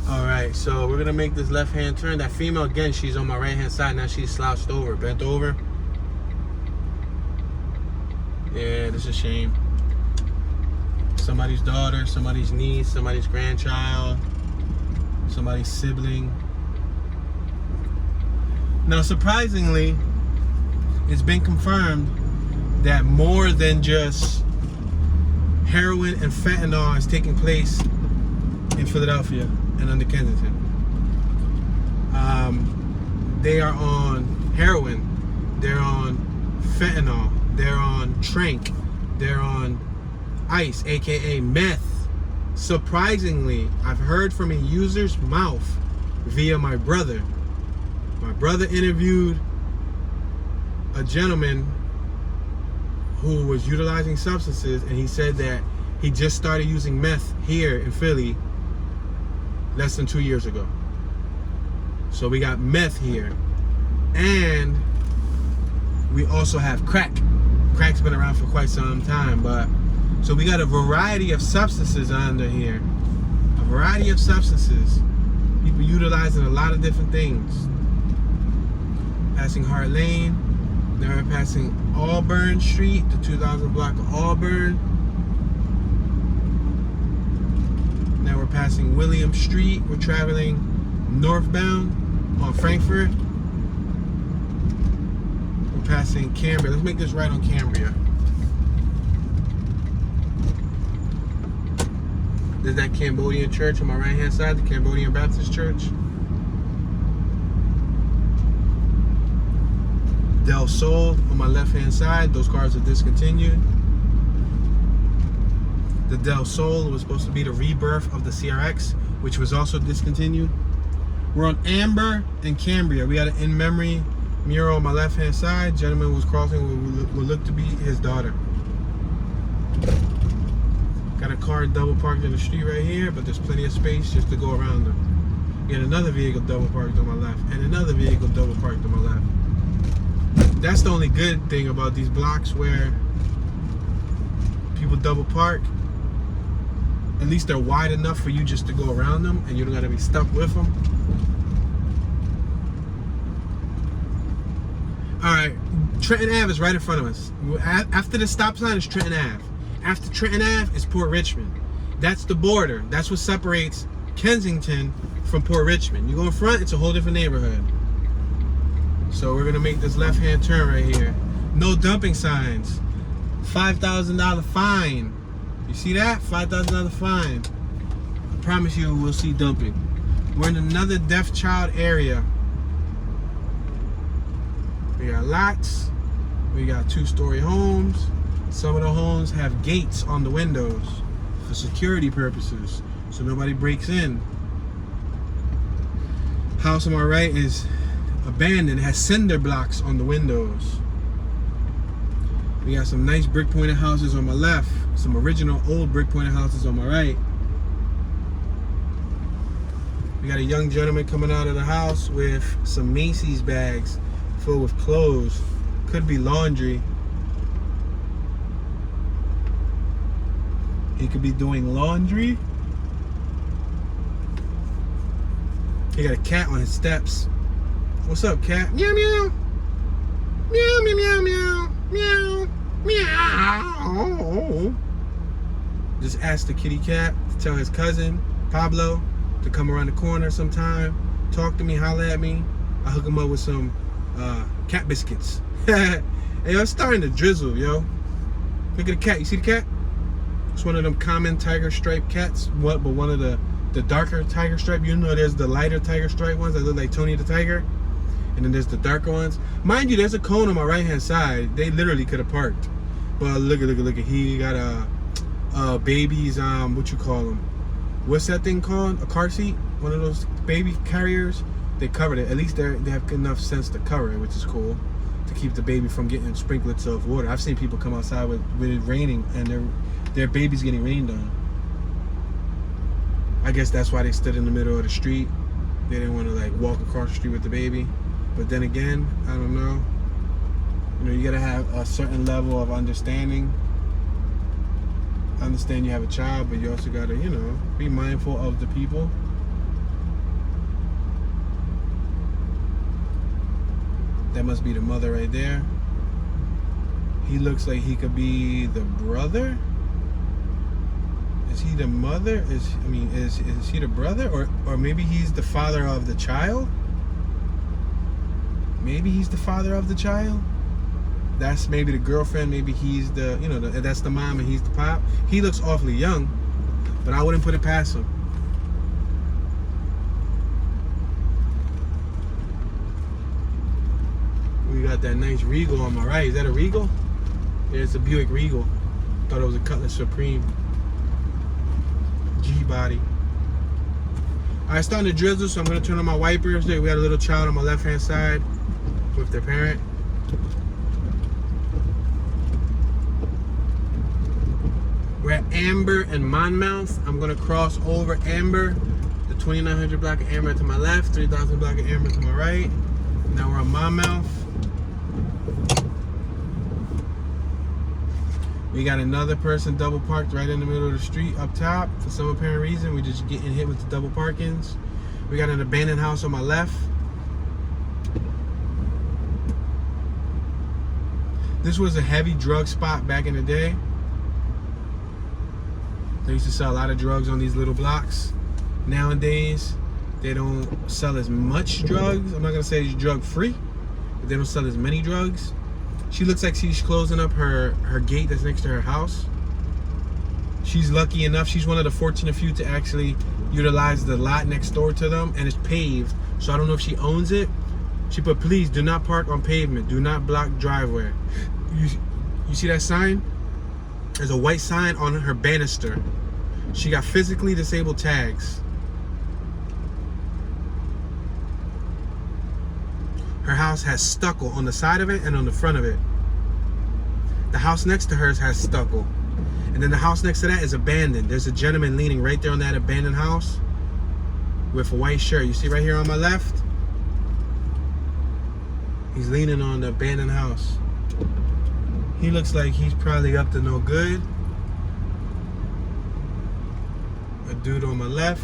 All right, so we're gonna make this left-hand turn. That female, again, she's on my right-hand side. Now she's slouched over, bent over. Yeah, this is a shame. Somebody's daughter, somebody's niece, somebody's grandchild, somebody's sibling. Now, surprisingly, it's been confirmed that more than just heroin and fentanyl is taking place in Philadelphia and under Kensington. They are on heroin, they're on fentanyl, they're on trank, they're on ice, aka meth. Surprisingly, I've heard from a user's mouth via my brother. My brother interviewed a gentleman who was utilizing substances, and he said that he just started using meth here in Philly less than 2 years ago. So we got meth here. And we also have crack. Crack's been around for quite some time, but so we got a variety of substances under here. A variety of substances. People utilizing a lot of different things. Passing Hart Lane. Now we're passing Auburn Street, the 2000 block of Auburn. Now we're passing William Street. We're traveling northbound on Frankford. We're passing Cambria. Let's make this right on Cambria. There's that Cambodian church on my right hand side, the Cambodian Baptist Church. Del Sol on my left hand side. Those cars are discontinued. The Del Sol was supposed to be the rebirth of the CRX, which was also discontinued. We're on Amber and Cambria. We got an in-memory mural on my left hand side. Gentleman was crossing what would look to be his daughter. Got a car double parked in the street right here, but there's plenty of space just to go around them. Get another vehicle double parked on my left, and another vehicle double parked on my left. That's the only good thing about these blocks, where people double park. At least they're wide enough for you just to go around them, and you don't gotta be stuck with them. All right, Trenton Ave is right in front of us. After the stop sign is Trenton Ave. After Trenton Ave is Port Richmond. That's the border. That's what separates Kensington from Port Richmond. You go in front, it's a whole different neighborhood. So we're gonna make this left-hand turn right here. No dumping signs. $5,000 fine. You see that? $5,000 fine. I promise you we'll see dumping. We're in another deaf child area. We got lots. We got 2-story homes. Some of the homes have gates on the windows for security purposes, so nobody breaks in. House on my right is abandoned. It has cinder blocks on the windows. We got some nice brick pointed houses on my left. Some original old brick pointed houses on my right. We got a young gentleman coming out of the house with some Macy's bags filled with clothes. Could be laundry. He could be doing laundry. He got a cat on his steps. What's up, cat? Meow, meow. Meow, meow, meow, meow. Meow, meow. Just asked the kitty cat to tell his cousin, Pablo, to come around the corner sometime, talk to me, holler at me. I hook him up with some cat biscuits. Hey, yo, it's starting to drizzle, yo. Look at the cat. You see the cat? It's one of them common tiger stripe cats. But one of the darker tiger stripe. You know, there's the lighter tiger stripe ones that look like Tony the Tiger. And then there's the darker ones. Mind you, there's a cone on my right hand side. They literally could have parked. But look at. He got a baby's, what you call them? What's that thing called? A car seat? One of those baby carriers? They covered it. At least they have enough sense to cover it, which is cool. To keep the baby from getting sprinklets of water. I've seen people come outside with it raining and their baby's getting rained on. I guess that's why they stood in the middle of the street. They didn't want to like walk across the street with the baby. But then again, I don't know. You know, you gotta have a certain level of understanding. Understand you have a child, but you also gotta, you know, be mindful of the people. That must be the mother right there. He looks like he could be the brother. Is he the mother? Is he the brother? Or maybe he's the father of the child? Maybe he's the father of the child. That's maybe the girlfriend. Maybe he's the, you know, that's the mom and he's the pop. He looks awfully young, but I wouldn't put it past him. We got that nice Regal on my right. Is that a Regal? Yeah, it's a Buick Regal. Thought it was a Cutlass Supreme. G-body. Alright, it's starting to drizzle, so I'm going to turn on my wipers. We got a little child on my left-hand side with their parent. We're at Amber and Monmouth. I'm going to cross over Amber. The 2900 block of Airmen to my left, 3000 block of Airmen to my right. Now we're on Monmouth. We got another person double parked right in the middle of the street up top. For some apparent reason, we're just getting hit with the double parkings. We got an abandoned house on my left. This was a heavy drug spot back in the day. They used to sell a lot of drugs on these little blocks. Nowadays, they don't sell as much drugs. I'm not gonna say it's drug free, but they don't sell as many drugs. She looks like she's closing up her gate that's next to her house. She's lucky enough, she's one of the fortunate few to actually utilize the lot next door to them, and it's paved. So I don't know if she owns it. She put, please do not park on pavement. Do not block driveway. You see that sign? There's a white sign on her banister. She got physically disabled tags. Her house has stucco on the side of it and on the front of it. The house next to hers has stucco. And then the house next to that is abandoned. There's a gentleman leaning right there on that abandoned house with a white shirt. You see right here on my left? He's leaning on the abandoned house. He looks like he's probably up to no good. A dude on my left.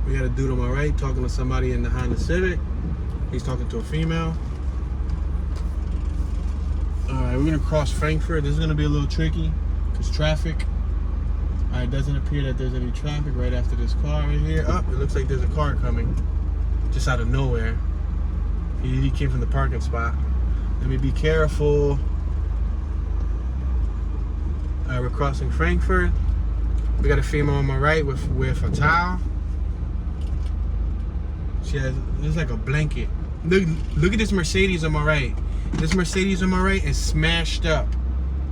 We got a dude on my right talking to somebody in the Honda Civic. He's talking to a female. Alright, we're gonna cross Frankford. This is gonna be a little tricky because traffic. Alright, it doesn't appear that there's any traffic right after this car right here. Oh, it looks like there's a car coming just out of nowhere. He came from the parking spot. Let me be careful. Alright, we're crossing Frankford. We got a female on my right with a towel. She has, it's like a blanket. Look at this Mercedes on my right. This Mercedes on my right is smashed up.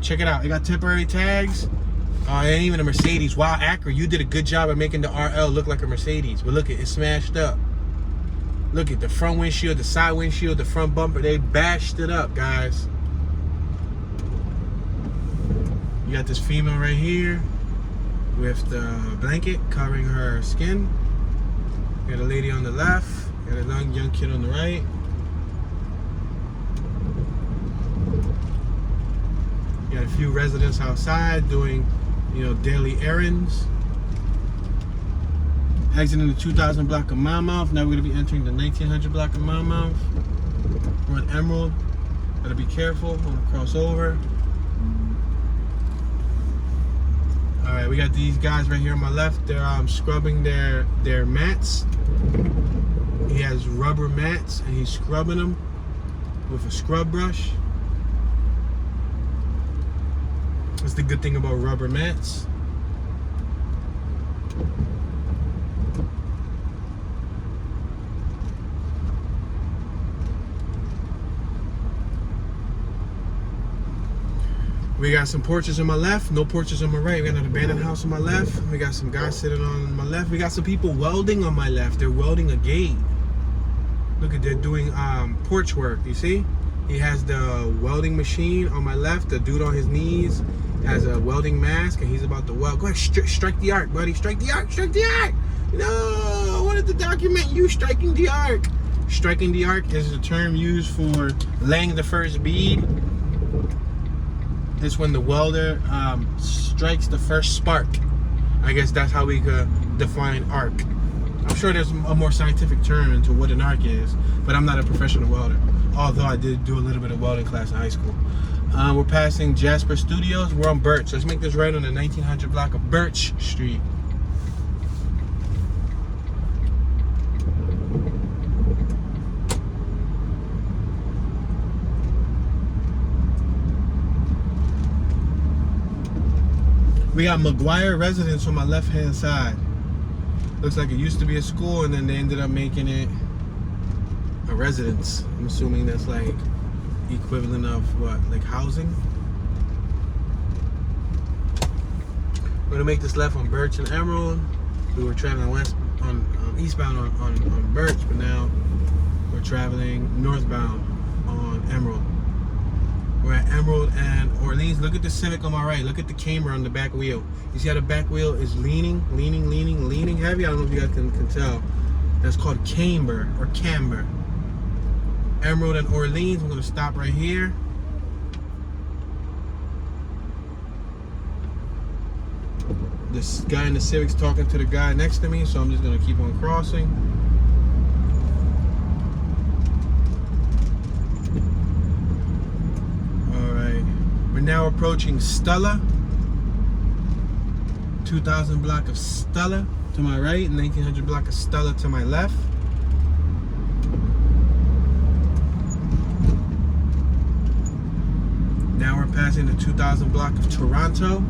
Check it out. It got temporary tags. It ain't even a Mercedes. Wow, Acura, you did a good job of making the RL look like a Mercedes. But look, it's smashed up. Look at the front windshield, the side windshield, the front bumper. They bashed it up, guys. You got this female right here with the blanket covering her skin. You got a lady on the left. You got a young kid on the right. You got a few residents outside doing, daily errands. Exiting the 2000 block of Monmouth. Now we're going to be entering the 1900 block of Monmouth. We're on Emerald. Gotta be careful. I'm gonna cross over. Alright, we got these guys right here on my left. They're scrubbing their mats. He has rubber mats and he's scrubbing them with a scrub brush. That's the good thing about rubber mats. We got some porches on my left, no porches on my right. We got an abandoned house on my left. We got some guys sitting on my left. We got some people welding on my left. They're welding a gate. Look at, they're doing porch work, you see? He has the welding machine on my left. The dude on his knees has a welding mask and he's about to weld. Go ahead, strike the arc, buddy. Strike the arc, strike the arc. No, I wanted to document you striking the arc. Striking the arc is a term used for laying the first bead. It's when the welder strikes the first spark. I guess that's how we could define arc. I'm sure there's a more scientific term into what an arc is, but I'm not a professional welder, although I did do a little bit of welding class in high school. We're passing Jasper Studios. We're on Birch. Let's make this right on the 1900 block of Birch Street. We got McGuire Residence on my left-hand side. Looks like it used to be a school and then they ended up making it a residence. I'm assuming that's like equivalent of what, like housing? We're gonna make this left on Birch and Emerald. We were traveling west on eastbound on Birch, but now we're traveling northbound on Emerald. We're at Emerald and Orleans. Look at the Civic on my right. Look at the camera on the back wheel. You see how the back wheel is leaning heavy? I don't know if you guys can tell. That's called camber or camber. Emerald and Orleans. I'm gonna stop right here. This guy in the Civic's talking to the guy next to me, so I'm just gonna keep on crossing. Alright, we're now approaching Stella. 2000 block of Stella to my right, and 1900 block of Stella to my left. Now we're passing the 2000 block of Toronto.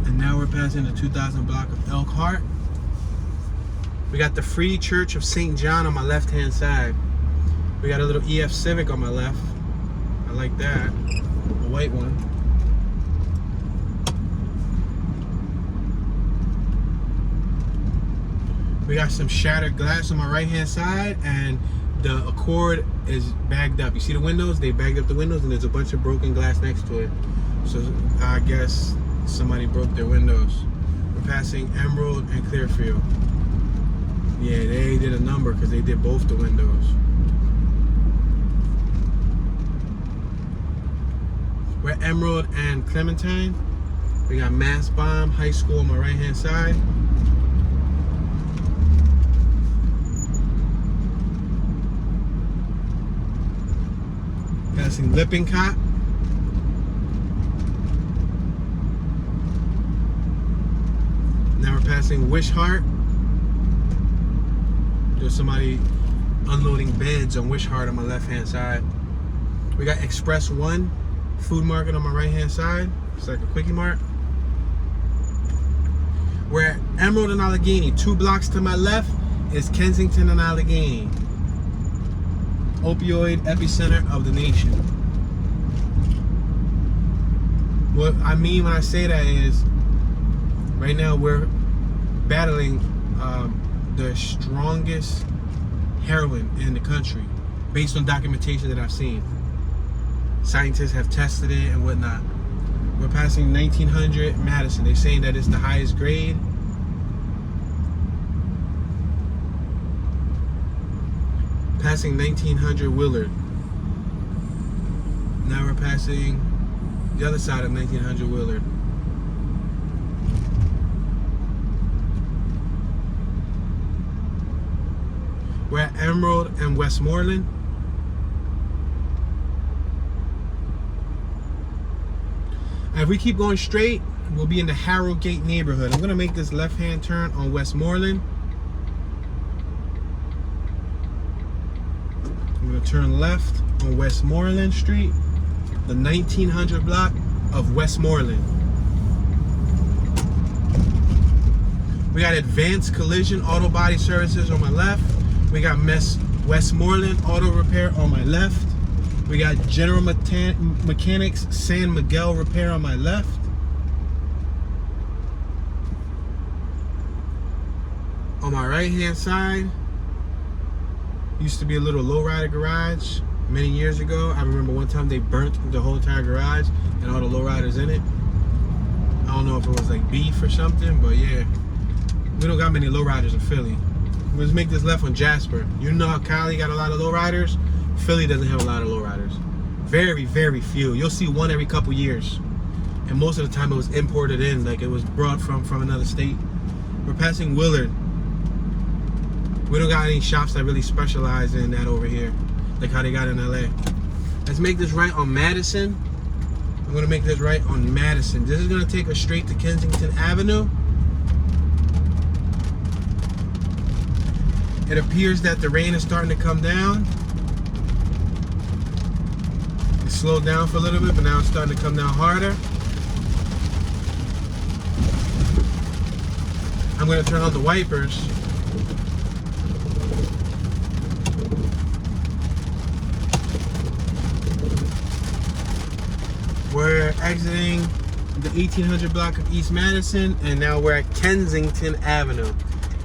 And now we're passing the 2000 block of Elkhart. We got the Free Church of St. John on my left-hand side. We got a little EF Civic on my left. I like that. A white one. We got some shattered glass on my right-hand side, and the Accord is bagged up. You see the windows? They bagged up the windows, and there's a bunch of broken glass next to it. So I guess somebody broke their windows. We're passing Emerald and Clearfield. Yeah, they did a number because they did both the windows. We're at Emerald and Clementine. We got Mass Bomb High School on my right-hand side. Passing Lippincott. Now we're passing Wishart. There's somebody unloading beds on Wishart on my left-hand side. We got Express 1 Food Market on my right-hand side. It's like a Quickie Mart. We're at Emerald and Allegheny. 2 blocks to my left is Kensington and Allegheny. Opioid epicenter of the nation. What I mean when I say that is, right now we're battling the strongest heroin in the country, based on documentation that I've seen. Scientists have tested it and whatnot. We're passing 1900 Madison. They're saying that it's the highest grade. Passing 1900 Willard. Now we're passing the other side of 1900 Willard. We're at Emerald and Westmoreland. And if we keep going straight, we'll be in the Harrogate neighborhood. I'm gonna make this left-hand turn on Westmoreland. I'm gonna turn left on Westmoreland Street, the 1900 block of Westmoreland. We got Advanced Collision Auto Body Services on my left. We got Westmoreland Auto Repair on my left. We got General Mechanics San Miguel Repair on my left. On my right-hand side, used to be a little lowrider garage many years ago. I remember one time they burnt the whole entire garage and all the lowriders in it. I don't know if it was like beef or something, but yeah. We don't got many lowriders in Philly. Let's make this left on Jasper. You know how Cali got a lot of lowriders? Philly doesn't have a lot of lowriders. Very, very few. You'll see one every couple years. And most of the time it was imported in, like it was brought from another state. We're passing Willard. We don't got any shops that really specialize in that over here, like how they got in LA. Let's make this right on Madison. I'm gonna make this right on Madison. This is gonna take us straight to Kensington Avenue. It appears that the rain is starting to come down. It slowed down for a little bit, but now it's starting to come down harder. I'm gonna turn on the wipers. We're exiting the 1800 block of East Madison, and now we're at Kensington Avenue.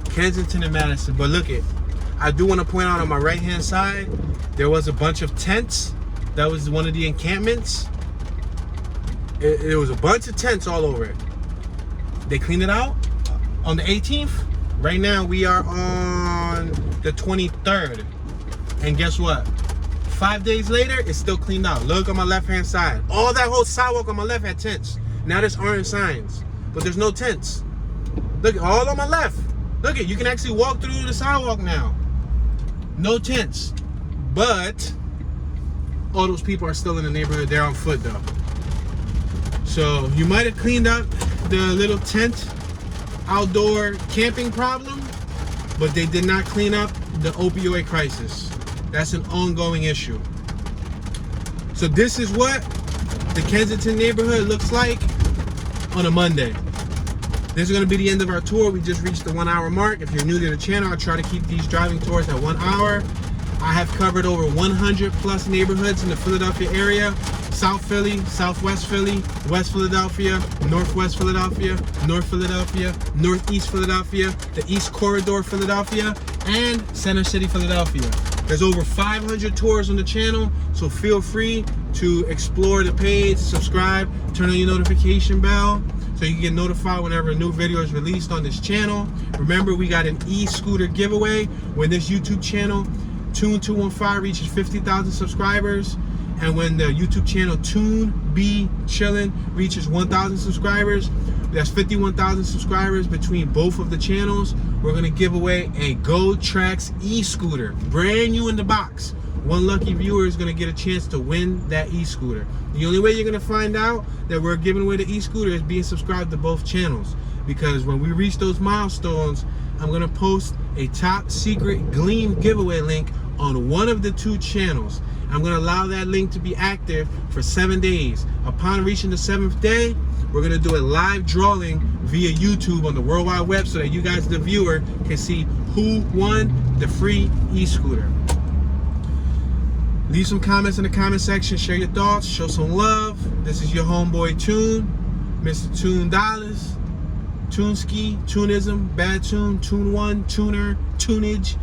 Kensington and Madison, but look it. I do want to point out on my right hand side, there was a bunch of tents. That was one of the encampments. It was a bunch of tents all over it. They cleaned it out on the 18th. Right now we are on the 23rd. And guess what? 5 days later, it's still cleaned out. Look on my left hand side. All that whole sidewalk on my left had tents. Now there's orange signs, but there's no tents. Look, all on my left. Look, you can actually walk through the sidewalk now. No tents. But all those people are still in the neighborhood. They're on foot though. So you might have cleaned up the little tent outdoor camping problem, but they did not clean up the opioid crisis. That's an ongoing issue. So this is what the Kensington neighborhood looks like on a Monday. This is going to be the end of our tour. We just reached the 1 hour mark. If you're new to the channel, I try to keep these driving tours at 1 hour. I have covered over 100 plus neighborhoods in the Philadelphia area. South Philly, Southwest Philly, West Philadelphia, Northwest Philadelphia, North Philadelphia, Northeast Philadelphia, the East Corridor Philadelphia, and Center City Philadelphia. There's over 500 tours on the channel, so feel free to explore the page, subscribe, turn on your notification bell so you can get notified whenever a new video is released on this channel. Remember, we got an e-scooter giveaway when this YouTube channel, Tune215, reaches 50,000 subscribers. And when the YouTube channel Tune Be Chillin' reaches 1,000 subscribers, that's 51,000 subscribers between both of the channels, we're gonna give away a Go Trax e-scooter, brand new in the box. One lucky viewer is gonna get a chance to win that e-scooter. The only way you're gonna find out that we're giving away the e-scooter is being subscribed to both channels. Because when we reach those milestones, I'm gonna post a top secret Gleam giveaway link on one of the two channels. I'm gonna allow that link to be active for 7 days. Upon reaching the 7th day, we're gonna do a live drawing via YouTube on the World Wide Web so that you guys, the viewer, can see who won the free e-scooter. Leave some comments in the comment section, share your thoughts, show some love. This is your homeboy Tune, Mr. Tune Dollars, Tuneski, Tunism, Bad Tune, Tune One, Tuner, Tunage,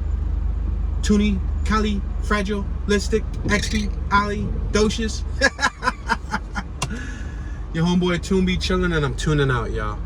Toonie, Kali, Fragile, Listic, XP, Ali, Docious. Your homeboy Tune be chillin', and I'm tuning out, y'all.